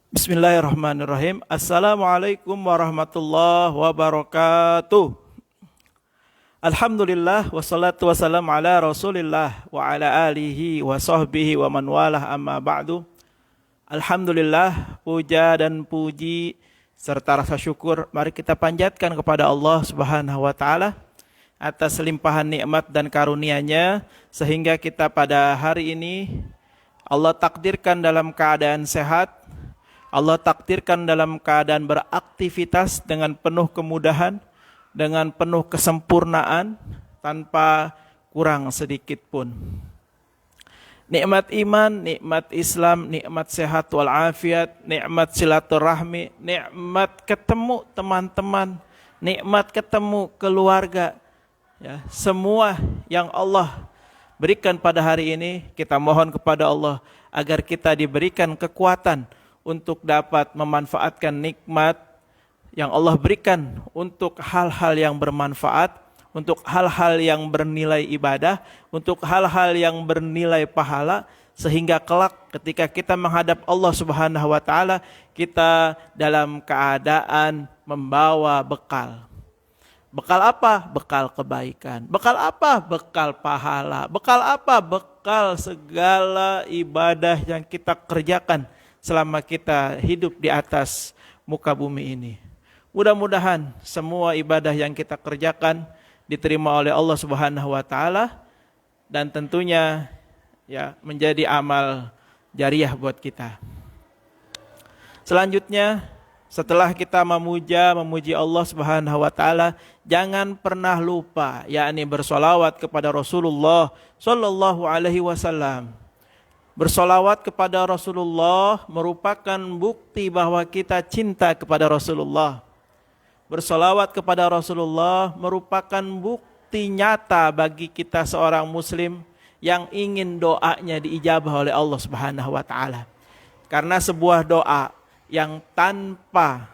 Bismillahirrahmanirrahim. Assalamualaikum warahmatullahi wabarakatuh. Alhamdulillah wassalatu wassalamu ala Rasulillah wa ala alihi wa sahbihi wa man walah amma ba'du. Alhamdulillah, puja dan puji serta rasa syukur mari kita panjatkan kepada Allah Subhanahu wa taala atas limpahan nikmat dan karunia-Nya sehingga kita pada hari ini Allah takdirkan dalam keadaan sehat. Allah takdirkan dalam keadaan beraktivitas dengan penuh kemudahan, dengan penuh kesempurnaan, tanpa kurang sedikit pun. Nikmat iman, nikmat Islam, nikmat sehat walafiat, nikmat silaturahmi, nikmat ketemu teman-teman, nikmat ketemu keluarga. Ya, semua yang Allah berikan pada hari ini, kita mohon kepada Allah agar kita diberikan kekuatan untuk dapat memanfaatkan nikmat yang Allah berikan untuk hal-hal yang bermanfaat, untuk hal-hal yang bernilai ibadah, untuk hal-hal yang bernilai pahala, sehingga kelak ketika kita menghadap Allah Subhanahu wa taala, kita dalam keadaan membawa bekal. Bekal apa? Bekal kebaikan. Bekal apa? Bekal pahala. Bekal apa? Bekal segala ibadah yang kita kerjakan selama kita hidup di atas muka bumi ini. Mudah-mudahan semua ibadah yang kita kerjakan diterima oleh Allah Subhanahu wa taala dan tentunya ya menjadi amal jariah buat kita. Selanjutnya, setelah kita memuji Allah Subhanahu wa taala, jangan pernah lupa yakni bersolawat kepada Rasulullah sallallahu alaihi wasallam. Bersolawat kepada Rasulullah merupakan bukti bahwa kita cinta kepada Rasulullah. Bersolawat kepada Rasulullah merupakan bukti nyata bagi kita seorang muslim yang ingin doanya diijabah oleh Allah Subhanahu wa taala. Karena sebuah doa yang tanpa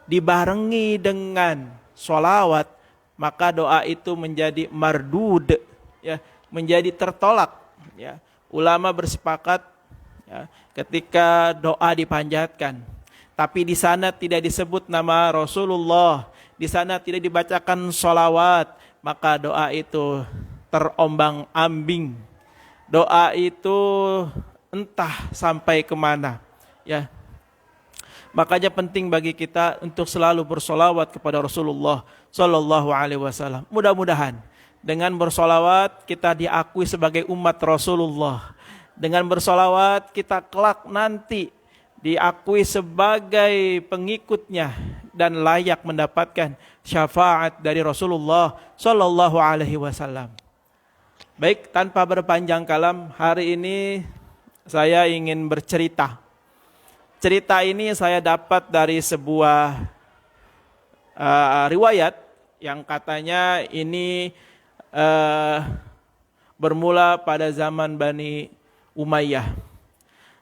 dibarengi dengan solawat, maka doa itu menjadi mardud, ya, menjadi tertolak, ya. Ulama bersepakat ya, ketika doa dipanjatkan, tapi di sana tidak disebut nama Rasulullah, di sana tidak dibacakan sholawat, maka doa itu terombang-ambing. Doa itu entah sampai kemana. Ya, makanya penting bagi kita untuk selalu bersolawat kepada Rasulullah Sallallahu Alaihi Wasallam. Mudah-mudahan dengan bersolawat kita diakui sebagai umat Rasulullah. Dengan bersolawat kita kelak nanti diakui sebagai pengikutnya dan layak mendapatkan syafaat dari Rasulullah Sallallahu Alaihi Wasallam. Baik, tanpa berpanjang kalam, hari ini saya ingin bercerita. Cerita ini saya dapat dari sebuah riwayat yang katanya ini bermula pada zaman Bani Umayyah.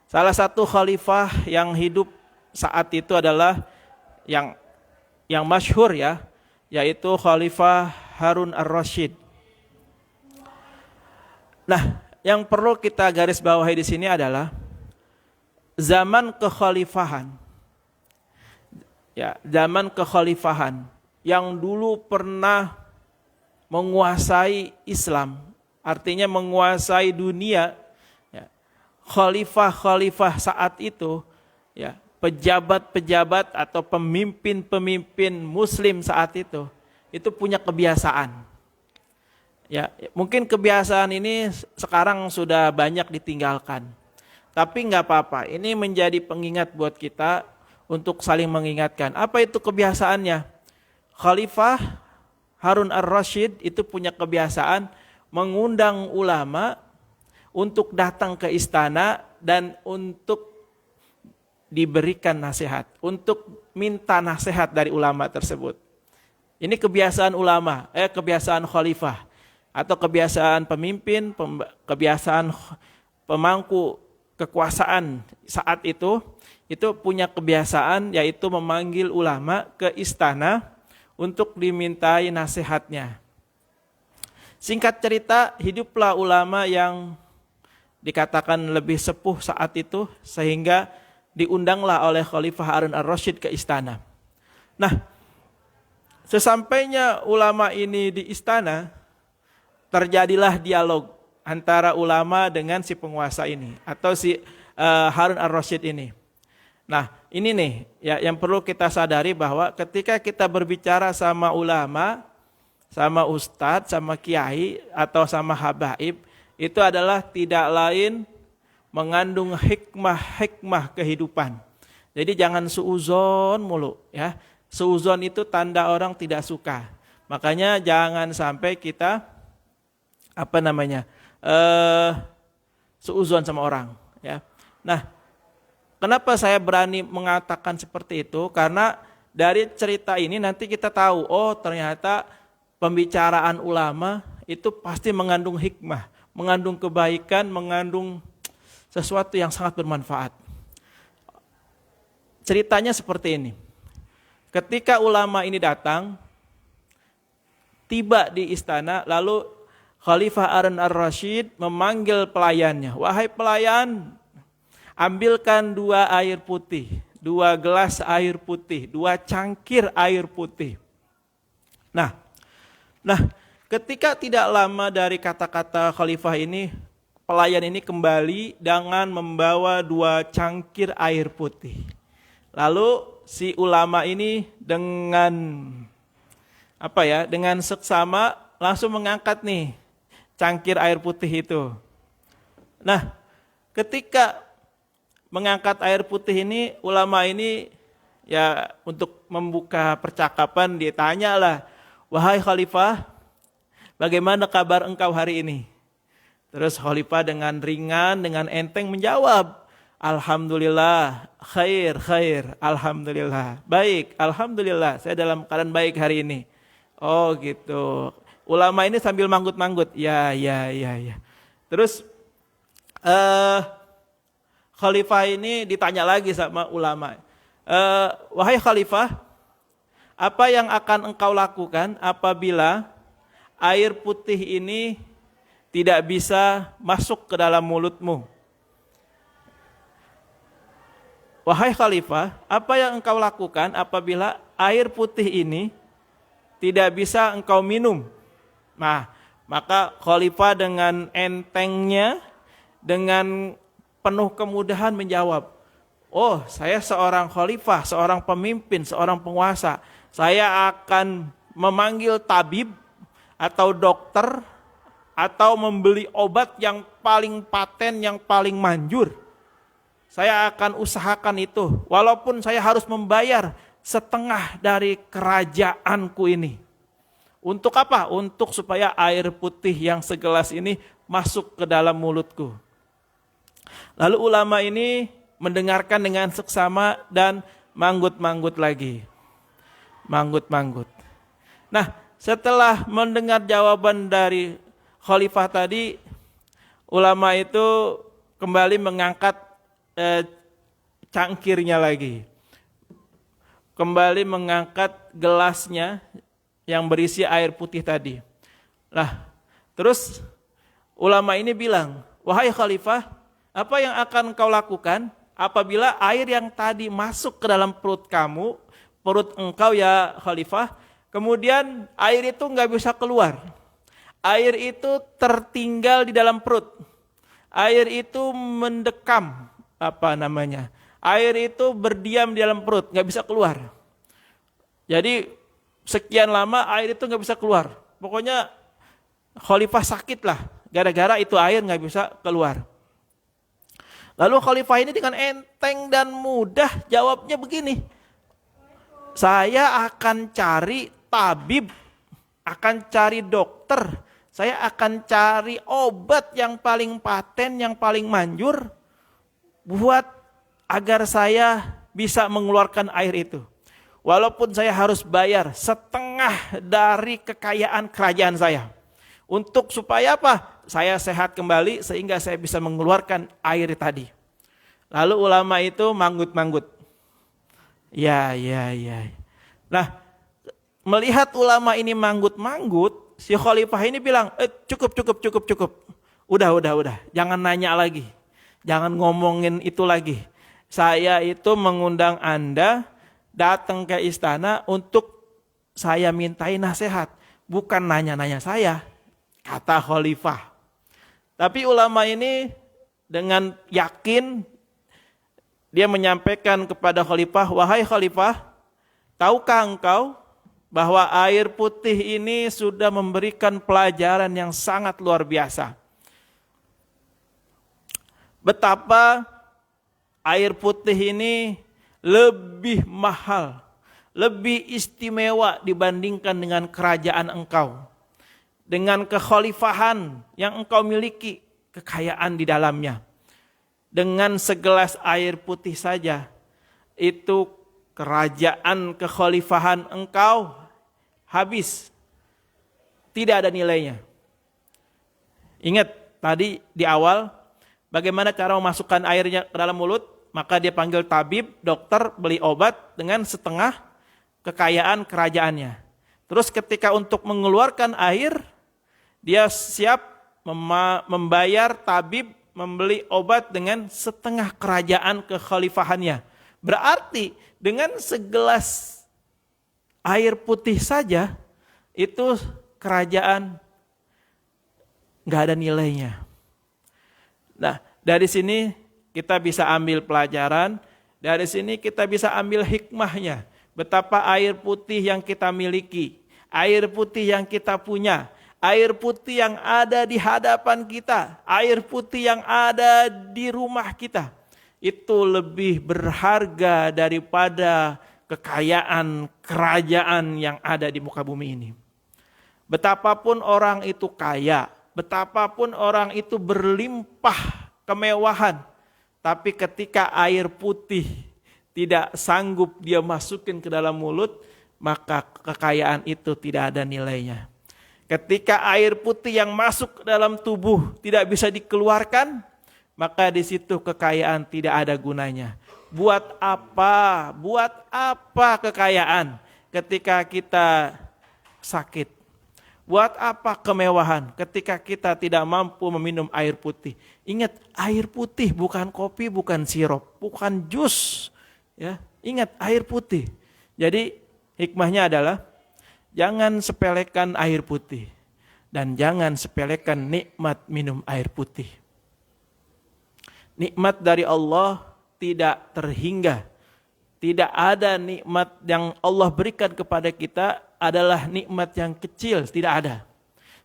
Salah satu khalifah yang hidup saat itu adalah yang masyhur ya, yaitu Khalifah Harun ar-Rasyid. Nah, yang perlu kita garis bawahi di sini adalah zaman kekhalifahan. Ya, zaman kekhalifahan yang dulu pernah menguasai Islam, artinya menguasai dunia. Ya. Khalifah-khalifah saat itu, ya, pejabat-pejabat atau pemimpin-pemimpin Muslim saat itu punya kebiasaan. Ya, mungkin kebiasaan ini sekarang sudah banyak ditinggalkan, tapi nggak apa-apa. Ini menjadi pengingat buat kita untuk saling mengingatkan. Apa itu kebiasaannya? Khalifah Harun ar-Rasyid itu punya kebiasaan mengundang ulama untuk datang ke istana dan untuk diberikan nasihat, untuk minta nasihat dari ulama tersebut. Ini kebiasaan ulama, kebiasaan khalifah atau kebiasaan pemimpin, kebiasaan pemangku kekuasaan saat itu punya kebiasaan yaitu memanggil ulama ke istana untuk dimintai nasihatnya. Singkat cerita, hiduplah ulama yang dikatakan lebih sepuh saat itu, sehingga diundanglah oleh Khalifah Harun ar-Rasyid ke istana. Nah, sesampainya ulama ini di istana, terjadilah dialog antara ulama dengan si penguasa ini atau si Harun ar-Rasyid ini. Nah, ini nih ya yang perlu kita sadari bahwa ketika kita berbicara sama ulama, sama ustadz, sama kiai atau sama habaib, itu adalah tidak lain mengandung hikmah-hikmah kehidupan. Jadi jangan suuzon mulu ya. Suuzon itu tanda orang tidak suka. Makanya jangan sampai kita suuzon sama orang ya. Nah, kenapa saya berani mengatakan seperti itu? Karena dari cerita ini nanti kita tahu, oh ternyata pembicaraan ulama itu pasti mengandung hikmah, mengandung kebaikan, mengandung sesuatu yang sangat bermanfaat. Ceritanya seperti ini. Ketika ulama ini datang, tiba di istana, lalu Khalifah Harun ar-Rasyid memanggil pelayannya. Wahai pelayan, ambilkan 2 air putih, 2 gelas air putih, 2 cangkir air putih. Nah, ketika tidak lama dari kata-kata khalifah ini, pelayan ini kembali dengan membawa 2 cangkir air putih. Lalu si ulama ini dengan seksama langsung mengangkat nih cangkir air putih itu. Nah, ketika mengangkat air putih ini, ulama ini ya untuk membuka percakapan ditanyalah, wahai khalifah, bagaimana kabar engkau hari ini? Terus khalifah dengan ringan, dengan enteng menjawab, alhamdulillah, khair, alhamdulillah, baik, alhamdulillah, saya dalam keadaan baik hari ini. Oh gitu. Ulama ini sambil manggut-manggut, ya. Terus khalifah ini ditanya lagi sama ulama, wahai khalifah, apa yang akan engkau lakukan apabila air putih ini tidak bisa masuk ke dalam mulutmu? Wahai khalifah, apa yang engkau lakukan apabila air putih ini tidak bisa engkau minum? Nah, maka khalifah dengan entengnya, dengan penuh kemudahan menjawab, oh saya seorang khalifah, seorang pemimpin, seorang penguasa. Saya akan memanggil tabib atau dokter atau membeli obat yang paling paten, yang paling manjur. Saya akan usahakan itu, walaupun saya harus membayar setengah dari kerajaanku ini. Untuk apa? Untuk supaya air putih yang segelas ini masuk ke dalam mulutku. Lalu ulama ini mendengarkan dengan seksama dan manggut-manggut lagi. Manggut-manggut. Nah, setelah mendengar jawaban dari khalifah tadi, ulama itu kembali mengangkat cangkirnya lagi. Kembali mengangkat gelasnya yang berisi air putih tadi. Nah, terus ulama ini bilang, wahai khalifah, apa yang akan kau lakukan apabila air yang tadi masuk ke dalam perut kamu, perut engkau ya khalifah, kemudian air itu nggak bisa keluar. Air itu tertinggal di dalam perut. Air itu mendekam, air itu berdiam di dalam perut, nggak bisa keluar. Jadi sekian lama air itu nggak bisa keluar. Pokoknya khalifah sakit lah, gara-gara itu air nggak bisa keluar. Lalu khalifah ini dengan enteng dan mudah jawabnya begini, saya akan cari tabib, akan cari dokter, saya akan cari obat yang paling paten, yang paling manjur, buat agar saya bisa mengeluarkan air itu. Walaupun saya harus bayar setengah dari kekayaan kerajaan saya. Untuk supaya apa? Saya sehat kembali sehingga saya bisa mengeluarkan air tadi. Lalu ulama itu manggut-manggut. Ya. Nah, melihat ulama ini manggut-manggut, si khalifah ini bilang, cukup. Udah. Jangan nanya lagi. Jangan ngomongin itu lagi. Saya itu mengundang Anda datang ke istana untuk saya mintai nasihat, bukan nanya-nanya saya, kata khalifah. Tapi ulama ini dengan yakin dia menyampaikan kepada khalifah, wahai khalifah, tahukah engkau bahwa air putih ini sudah memberikan pelajaran yang sangat luar biasa. Betapa air putih ini lebih mahal, lebih istimewa dibandingkan dengan kerajaan engkau. Dengan kekhalifahan yang engkau miliki, kekayaan di dalamnya. Dengan segelas air putih saja, itu kerajaan kekhalifahan engkau habis. Tidak ada nilainya. Ingat tadi di awal, bagaimana cara memasukkan airnya ke dalam mulut? Maka dia panggil tabib, dokter, beli obat dengan setengah kekayaan kerajaannya. Terus ketika untuk mengeluarkan air, dia siap membayar tabib membeli obat dengan setengah kerajaan kekhalifahannya. Berarti dengan segelas air putih saja, itu kerajaan nggak ada nilainya. Nah, dari sini kita bisa ambil pelajaran, dari sini kita bisa ambil hikmahnya. Betapa air putih yang kita miliki, air putih yang kita punya, air putih yang ada di hadapan kita, air putih yang ada di rumah kita, itu lebih berharga daripada kekayaan kerajaan yang ada di muka bumi ini. Betapapun orang itu kaya, betapapun orang itu berlimpah kemewahan, tapi ketika air putih tidak sanggup dia masukin ke dalam mulut, maka kekayaan itu tidak ada nilainya. Ketika air putih yang masuk ke dalam tubuh tidak bisa dikeluarkan, maka di situ kekayaan tidak ada gunanya. Buat apa? Buat apa kekayaan ketika kita sakit? Buat apa kemewahan ketika kita tidak mampu meminum air putih? Ingat, air putih bukan kopi, bukan sirup, bukan jus. Ya, ingat air putih. Jadi hikmahnya adalah jangan sepelekan air putih dan jangan sepelekan nikmat minum air putih. Nikmat dari Allah tidak terhingga. Tidak ada nikmat yang Allah berikan kepada kita adalah nikmat yang kecil, tidak ada.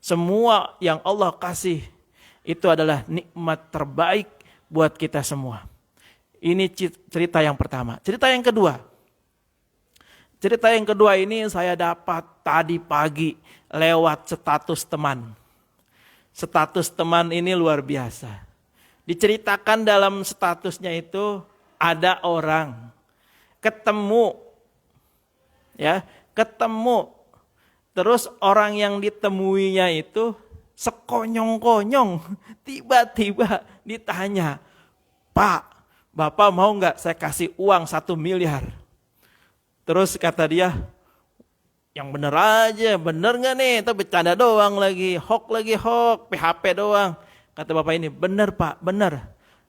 Semua yang Allah kasih itu adalah nikmat terbaik buat kita semua. Ini cerita yang pertama. Cerita yang kedua. Cerita yang kedua ini saya dapat tadi pagi lewat status teman. Status teman ini luar biasa. Diceritakan dalam statusnya itu ada orang ketemu, ya, ketemu. Terus orang yang ditemuinya itu sekonyong-konyong, tiba-tiba ditanya, Pak, Bapak mau nggak saya kasih uang 1 miliar? Terus kata dia, yang bener aja, bener nggak nih? Itu bercanda doang lagi, hoax, PHP doang. Kata Bapak ini, bener Pak, bener.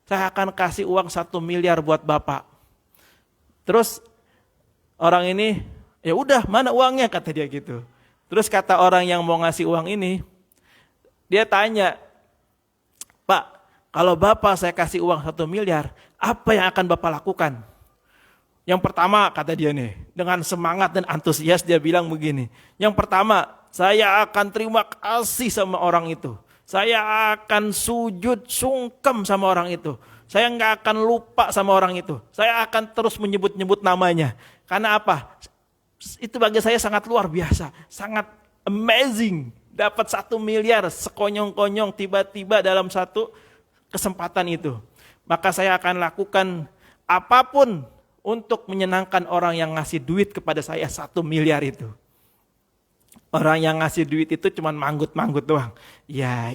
Saya akan kasih uang 1 miliar buat Bapak. Terus orang ini, ya udah mana uangnya, kata dia gitu. Terus kata orang yang mau ngasih uang ini, dia tanya, Pak, kalau Bapak saya kasih uang 1 miliar, apa yang akan Bapak lakukan? Yang pertama, kata dia nih, dengan semangat dan antusias dia bilang begini. Yang pertama, saya akan terima kasih sama orang itu. Saya akan sujud sungkem sama orang itu. Saya nggak akan lupa sama orang itu. Saya akan terus menyebut-nyebut namanya. Karena apa? Itu bagi saya sangat luar biasa, sangat amazing. Dapat 1 miliar sekonyong-konyong tiba-tiba dalam satu kesempatan itu. Maka saya akan lakukan apapun untuk menyenangkan orang yang ngasih duit kepada saya 1 miliar itu. Orang yang ngasih duit itu cuma manggut-manggut doang. Ya.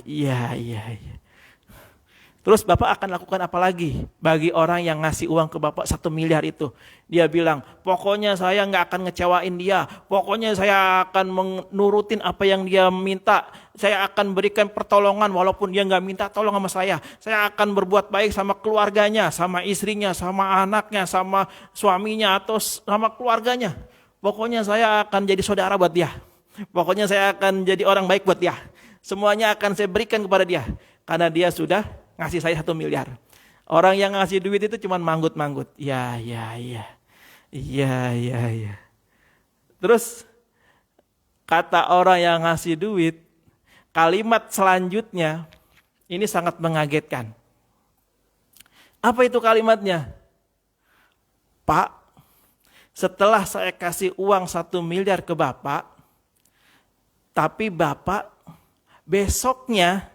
Terus Bapak akan lakukan apa lagi bagi orang yang ngasih uang ke Bapak 1 miliar itu? Dia bilang, pokoknya saya nggak akan ngecewain dia. Pokoknya saya akan menurutin apa yang dia minta. Saya akan berikan pertolongan walaupun dia nggak minta tolong sama saya. Saya akan berbuat baik sama keluarganya, sama istrinya, sama anaknya, sama suaminya atau sama keluarganya. Pokoknya saya akan jadi saudara buat dia. Pokoknya saya akan jadi orang baik buat dia. Semuanya akan saya berikan kepada dia. Karena dia sudah ngasih saya 1 miliar. Orang yang ngasih duit itu cuma manggut-manggut. Ya. Terus kata orang yang ngasih duit, kalimat selanjutnya ini sangat mengagetkan. Apa itu kalimatnya? Pak, setelah saya kasih uang 1 miliar ke Bapak, tapi Bapak besoknya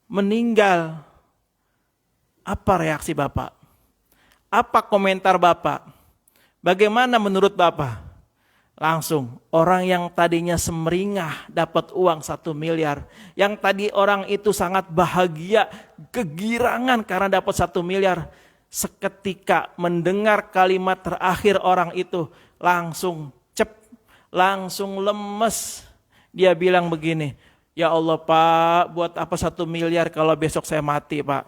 meninggal. Apa reaksi Bapak? Apa komentar Bapak? Bagaimana menurut Bapak? Langsung orang yang tadinya semeringah dapat uang 1 miliar, yang tadi orang itu sangat bahagia, kegirangan karena dapat 1 miliar, seketika mendengar kalimat terakhir orang itu langsung langsung lemes. Dia bilang begini, ya Allah Pak, buat apa 1 miliar kalau besok saya mati Pak?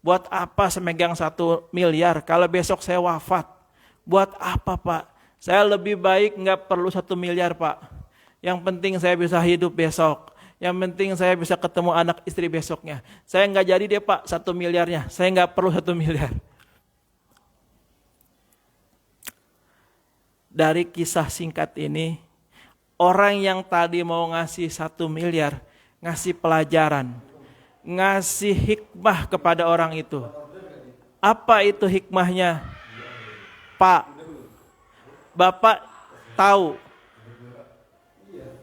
Buat apa saya megang 1 miliar kalau besok saya wafat? Buat apa Pak? Saya lebih baik nggak perlu 1 miliar Pak. Yang penting saya bisa hidup besok. Yang penting saya bisa ketemu anak istri besoknya. Saya nggak jadi deh Pak 1 miliarnya. Saya nggak perlu 1 miliar. Dari kisah singkat ini, orang yang tadi mau ngasih 1 miliar, ngasih pelajaran, ngasih hikmah kepada orang itu. Apa itu hikmahnya? Pak, Bapak tahu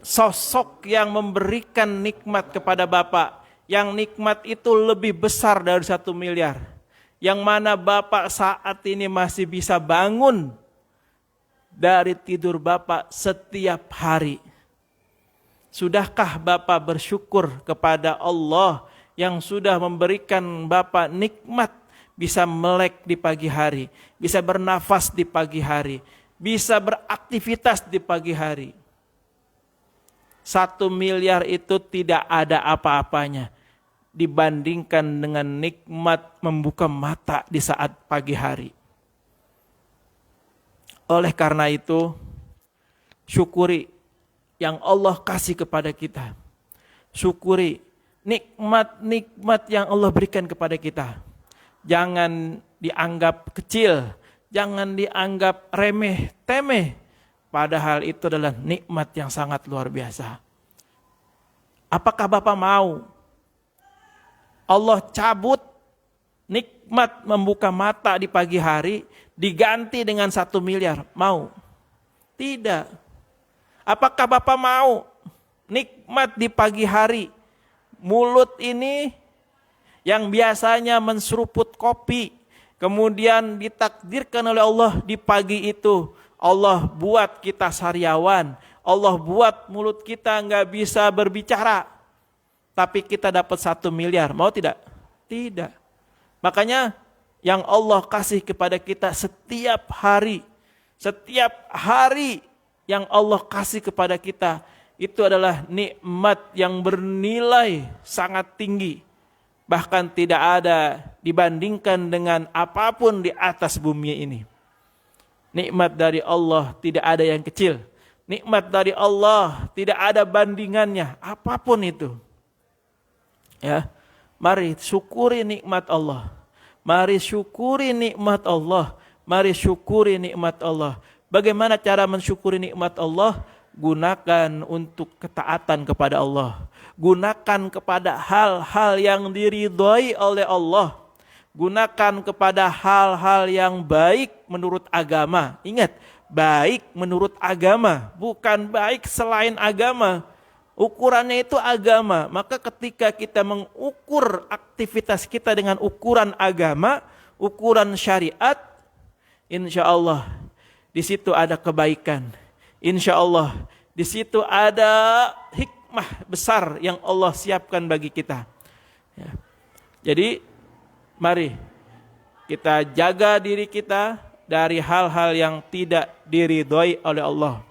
sosok yang memberikan nikmat kepada Bapak, yang nikmat itu lebih besar dari 1 miliar. Yang mana Bapak saat ini masih bisa bangun dari tidur Bapak setiap hari. Sudahkah Bapak bersyukur kepada Allah yang sudah memberikan Bapak nikmat bisa melek di pagi hari, bisa bernafas di pagi hari, bisa beraktivitas di pagi hari? 1 miliar itu tidak ada apa-apanya dibandingkan dengan nikmat membuka mata di saat pagi hari. Oleh karena itu, syukuri yang Allah kasih kepada kita. Syukuri nikmat-nikmat yang Allah berikan kepada kita. Jangan dianggap kecil, jangan dianggap remeh-temeh. Padahal itu adalah nikmat yang sangat luar biasa. Apakah Bapak mau Allah cabut nikmat membuka mata di pagi hari diganti dengan 1 miliar? Mau? Tidak. Apakah Bapak mau nikmat di pagi hari, mulut ini yang biasanya menseruput kopi, kemudian ditakdirkan oleh Allah di pagi itu, Allah buat kita sariawan, Allah buat mulut kita nggak bisa berbicara, tapi kita dapat 1 miliar, mau tidak? Tidak. Makanya yang Allah kasih kepada kita setiap hari yang Allah kasih kepada kita, itu adalah nikmat yang bernilai sangat tinggi. Bahkan tidak ada dibandingkan dengan apapun di atas bumi ini. Nikmat dari Allah tidak ada yang kecil. Nikmat dari Allah tidak ada bandingannya, apapun itu. Ya, mari syukuri nikmat Allah. Mari syukuri nikmat Allah. Mari syukuri nikmat Allah. Bagaimana cara mensyukuri nikmat Allah? Gunakan untuk ketaatan kepada Allah. Gunakan kepada hal-hal yang diridhoi oleh Allah. Gunakan kepada hal-hal yang baik menurut agama. Ingat, baik menurut agama, bukan baik selain agama. Ukurannya itu agama. Maka ketika kita mengukur aktivitas kita dengan ukuran agama, ukuran syariat, insya Allah di situ ada kebaikan. Insya Allah di situ ada hikmah besar yang Allah siapkan bagi kita. Ya. Jadi mari kita jaga diri kita dari hal-hal yang tidak diridhoi oleh Allah.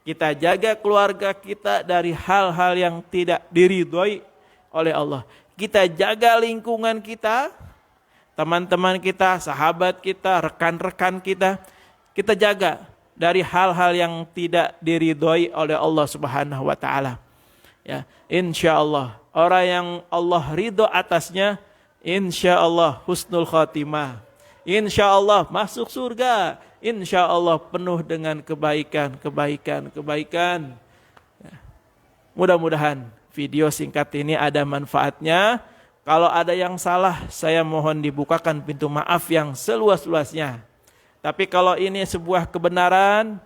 Kita jaga keluarga kita dari hal-hal yang tidak diridhoi oleh Allah. Kita jaga lingkungan kita, teman-teman kita, sahabat kita, rekan-rekan kita. Kita jaga dari hal-hal yang tidak diridhoi oleh Allah Subhanahu wa taala. Ya, insyaallah orang yang Allah ridho atasnya, insyaallah husnul khatimah. Insyaallah masuk surga. Insyaallah penuh dengan kebaikan. Ya. Mudah-mudahan video singkat ini ada manfaatnya. Kalau ada yang salah, saya mohon dibukakan pintu maaf yang seluas-luasnya. Tapi kalau ini sebuah kebenaran,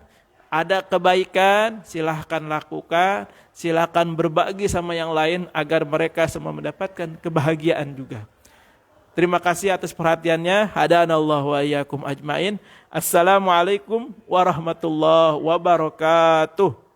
ada kebaikan, silahkan lakukan, silahkan berbagi sama yang lain agar mereka semua mendapatkan kebahagiaan juga. Terima kasih atas perhatiannya. Hadanallahu wa iyyakum ajmain. Assalamualaikum warahmatullahi wabarakatuh.